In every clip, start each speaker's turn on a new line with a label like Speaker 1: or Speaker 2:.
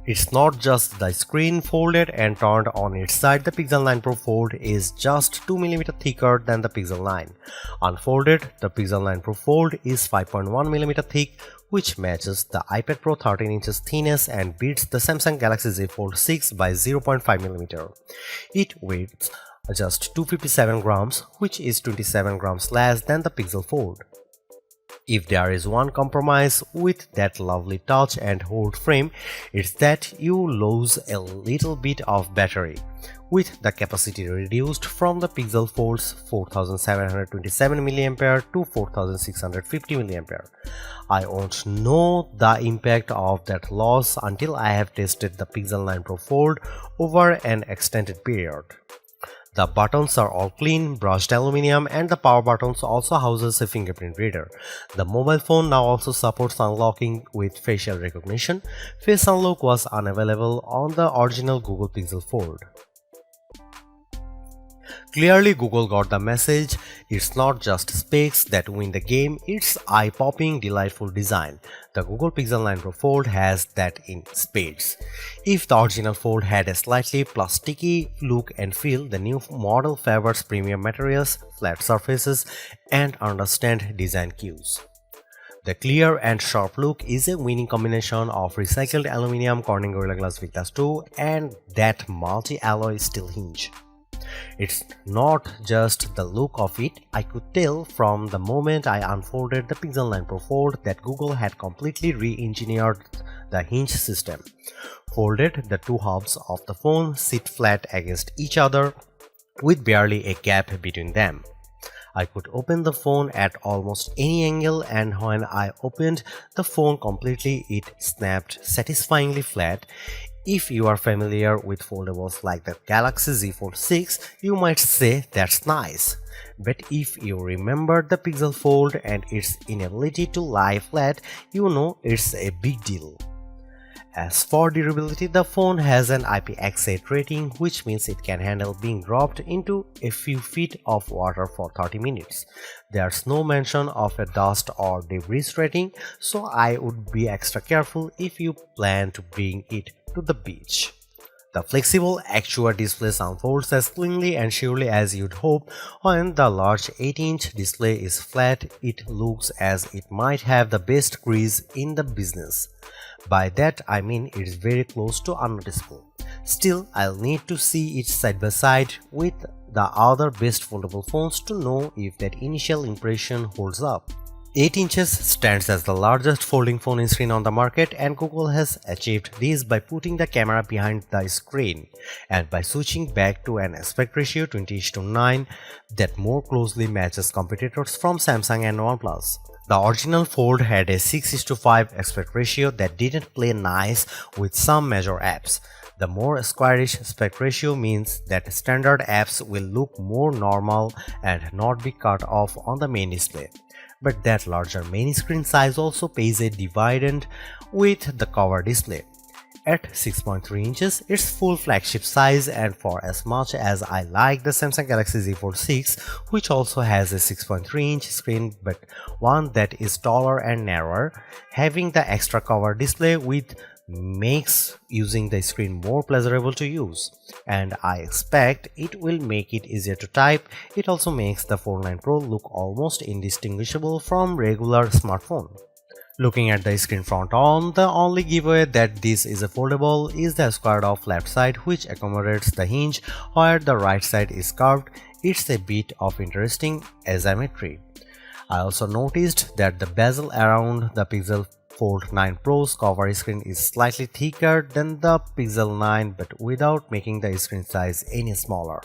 Speaker 1: It's not just the screen folded and turned on its side. The Pixel 9 Pro Fold is just 2mm thicker than the Pixel 9. Unfolded, the Pixel 9 Pro Fold is 5.1mm thick, which matches the iPad Pro 13 inches thickness and beats the Samsung Galaxy Z Fold 6 by 0.5mm. It weighs just 257 grams, which is 27 grams less than the Pixel Fold. If there is one compromise with that lovely touch and hold frame, it's that you lose a little bit of battery, with the capacity reduced from the Pixel Fold's 4727 mAh to 4650 mAh. I won't know the impact of that loss until I have tested the Pixel 9 Pro Fold over an extended period. The buttons are all clean, brushed aluminum, and the power buttons also houses a fingerprint reader. The mobile phone now also supports unlocking with facial recognition. Face unlock was unavailable on the original Google Pixel Fold. Clearly, Google got the message. It's not just specs that win the game, it's eye-popping, delightful design. The Google Pixel 9 Pro Fold has that in spades. If the original Fold had a slightly plasticky look and feel, the new model favors premium materials, flat surfaces, and understand design cues. The clear and sharp look is a winning combination of recycled aluminum Corning Gorilla Glass Victus 2 and that multi-alloy steel hinge. It's not just the look of it. I could tell from the moment I unfolded the Pixel 9 Pro Fold that Google had completely re-engineered the hinge system. Folded, the two halves of the phone sit flat against each other with barely a gap between them. I could open the phone at almost any angle, and when I opened the phone completely, it snapped satisfyingly flat. If you are familiar with foldables like the Galaxy Z Fold 6, you might say that's nice. But if you remember the Pixel Fold and its inability to lie flat, you know it's a big deal. As for durability, the phone has an IPX8 rating, which means it can handle being dropped into a few feet of water for 30 minutes. There's no mention of a dust or debris rating, so I would be extra careful if you plan to bring it to the beach. The flexible Actua display unfolds as cleanly and surely as you'd hope. When the large 8-inch display is flat, it looks as it might have the best crease in the business. By that I mean it's very close to unnoticeable. Still, I'll need to see it side by side with the other best foldable phones to know if that initial impression holds up. 8 inches stands as the largest folding phone screen on the market, and Google has achieved this by putting the camera behind the screen and by switching back to an aspect ratio 20:9 that more closely matches competitors from Samsung and OnePlus. The original Fold had a 6:5 aspect ratio that didn't play nice with some major apps. The more squarish aspect ratio means that standard apps will look more normal and not be cut off on the main display. But that larger main screen size also pays a dividend with the cover display. At 6.3 inches, it's full flagship size, and for as much as I like the Samsung Galaxy Z Fold 6, which also has a 6.3-inch screen but one that is taller and narrower, having the extra cover display with makes using the screen more pleasurable to use, and I expect it will make it easier to type. It also makes the Fold 9 Pro look almost indistinguishable from regular smartphone. Looking at the screen front on, the only giveaway that this is a foldable is the squared off left side, which accommodates the hinge where the right side is curved. It's a bit of interesting asymmetry. I also noticed that the bezel around the Pixel Fold 9 Pro's cover screen is slightly thicker than the Pixel 9, but without making the screen size any smaller.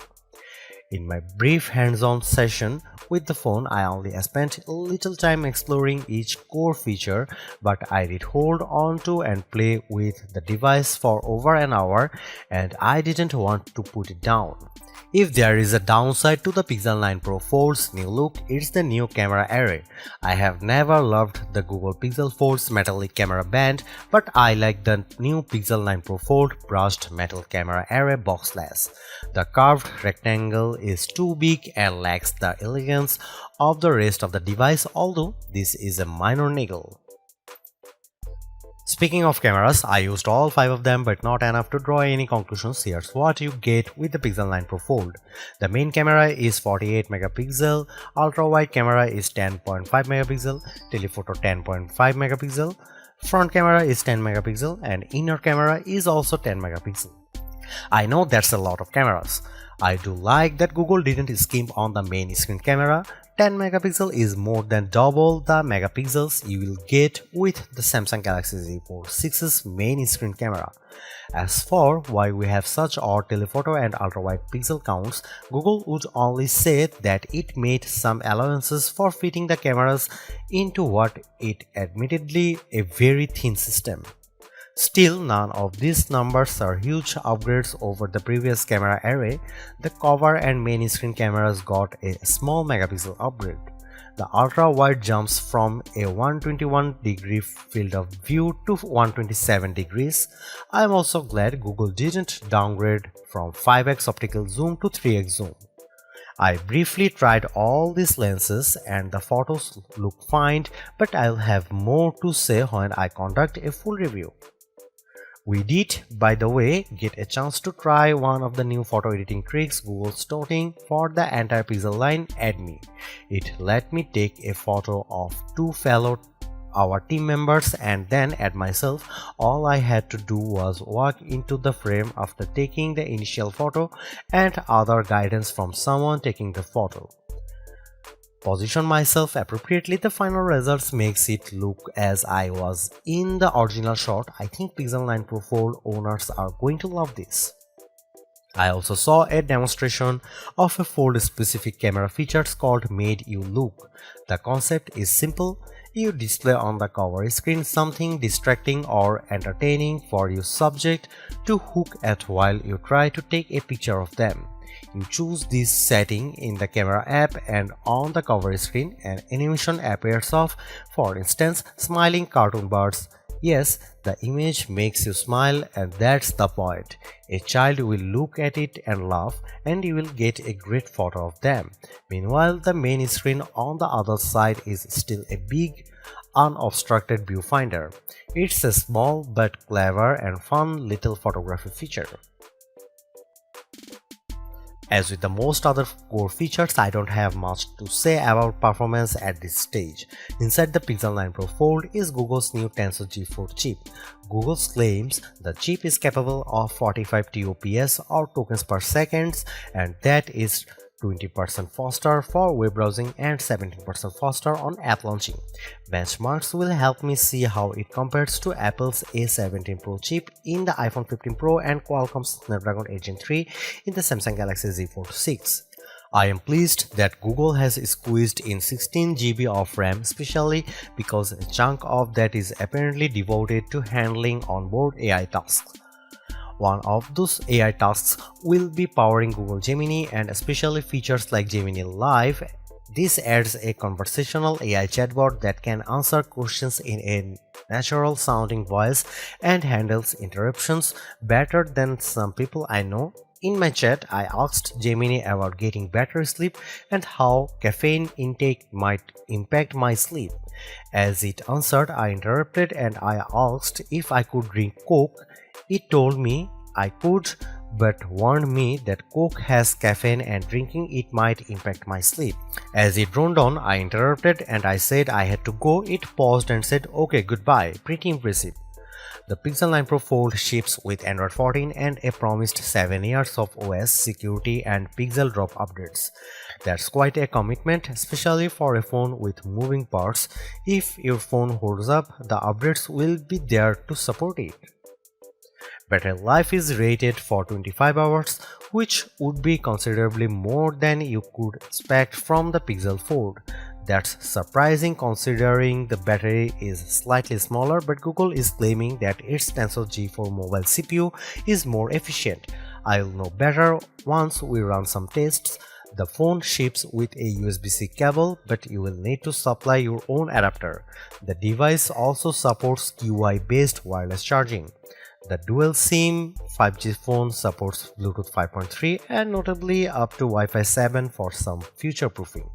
Speaker 1: In my brief hands-on session with the phone, I only spent a little time exploring each core feature, but I did hold on to and play with the device for over an hour, and I didn't want to put it down. If there is a downside to the Pixel 9 Pro Fold's new look, it's the new camera array. I have never loved the Google Pixel Fold's metallic camera band, but I like the new Pixel 9 Pro Fold brushed metal camera array boxless. The curved rectangle is too big and lacks the elegance of the rest of the device, although this is a minor niggle. Speaking of cameras, I used all 5 of them but not enough to draw any conclusions. Here's what you get with the Pixel 9 Pro Fold. The main camera is 48 megapixel, ultra wide camera is 10.5 megapixel, telephoto 10.5 megapixel, front camera is 10 megapixel and inner camera is also 10 megapixel. I know that's a lot of cameras. I do like that Google didn't skimp on the main screen camera. 10 megapixel is more than double the megapixels you will get with the Samsung Galaxy Z Fold 6's main screen camera. As for why we have such odd telephoto and ultra-wide pixel counts, Google would only say that it made some allowances for fitting the cameras into what it admittedly a very thin system. Still, none of these numbers are huge upgrades over the previous camera array. The cover and main screen cameras got a small megapixel upgrade. The ultra-wide jumps from a 121-degree field of view to 127 degrees. I am also glad Google didn't downgrade from 5x optical zoom to 3x zoom. I briefly tried all these lenses and the photos look fine, but I'll have more to say when I conduct a full review. We did, by the way, get a chance to try one of the new photo editing tricks Google's touting for the entire Pixel line, Add Me. It let me take a photo of two fellow our team members and then add myself. All I had to do was walk into the frame after taking the initial photo and other guidance from someone taking the photo. Position myself appropriately, the final results makes it look as I was in the original shot. I think Pixel 9 Pro Fold owners are going to love this. I also saw a demonstration of a Fold specific camera features called Made You Look. The concept is simple. You display on the cover screen something distracting or entertaining for your subject to hook at while you try to take a picture of them. You choose this setting in the camera app and on the cover screen an animation appears of, for instance, smiling cartoon birds. Yes, the image makes you smile and that's the point. A child will look at it and laugh and you will get a great photo of them. Meanwhile, the main screen on the other side is still a big, unobstructed viewfinder. It's a small but clever and fun little photography feature. As with the most other core features, I don't have much to say about performance at this stage. Inside the Pixel 9 Pro Fold is Google's new Tensor G4 chip. Google claims the chip is capable of 45 TOPS or tokens per second, and that is 20% faster for web browsing and 17% faster on app launching. Benchmarks will help me see how it compares to Apple's A17 Pro chip in the iPhone 15 Pro and Qualcomm's Snapdragon 8 Gen 3 in the Samsung Galaxy Z Fold 6. I am pleased that Google has squeezed in 16 GB of RAM, especially because a chunk of that is apparently devoted to handling onboard AI tasks. One of those AI tasks will be powering Google Gemini and especially features like Gemini Live. This adds a conversational AI chatbot that can answer questions in a natural sounding voice and handles interruptions better than some people I know. In my chat, I asked Gemini about getting better sleep and how caffeine intake might impact my sleep. As it answered, I interrupted and I asked if I could drink Coke. It told me I could, but warned me that Coke has caffeine and drinking it might impact my sleep. As it droned on, I interrupted and I said I had to go. It paused and said, "Okay, goodbye." Pretty impressive. The Pixel 9 Pro Fold ships with Android 14 and a promised 7 years of OS security and pixel drop updates. That's quite a commitment, especially for a phone with moving parts. If your phone holds up, the updates will be there to support it. Battery life is rated for 25 hours, which would be considerably more than you could expect from the Pixel Fold. That's surprising considering the battery is slightly smaller, but Google is claiming that its Tensor G4 mobile CPU is more efficient. I'll know better once we run some tests. The phone ships with a USB-C cable, but you will need to supply your own adapter. The device also supports QI-based wireless charging. The dual SIM 5G phone supports Bluetooth 5.3 and notably up to Wi-Fi 7 for some future-proofing.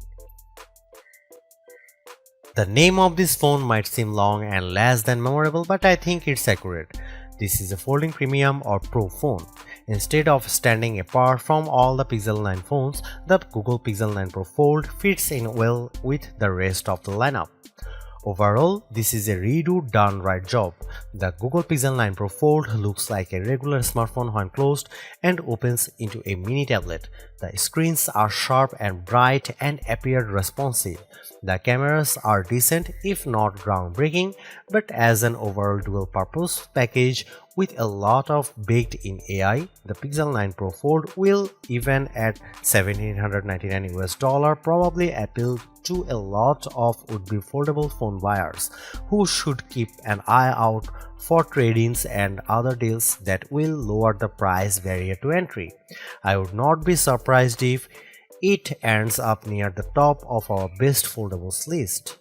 Speaker 1: The name of this phone might seem long and less than memorable, but I think it's accurate. This is a folding premium or pro phone. Instead of standing apart from all the Pixel 9 phones, the Google Pixel 9 Pro Fold fits in well with the rest of the lineup. Overall, this is a redo done right job. The Google Pixel 9 Pro Fold looks like a regular smartphone when closed and opens into a mini tablet. The screens are sharp and bright and appear responsive. The cameras are decent if not groundbreaking, but as an overall dual-purpose package with a lot of baked-in AI, the Pixel 9 Pro Fold will, even at $1,799 probably appeal to a lot of would-be foldable phone buyers who should keep an eye out for trade-ins and other deals that will lower the price barrier to entry. I would not be surprised if it ends up near the top of our best foldables list.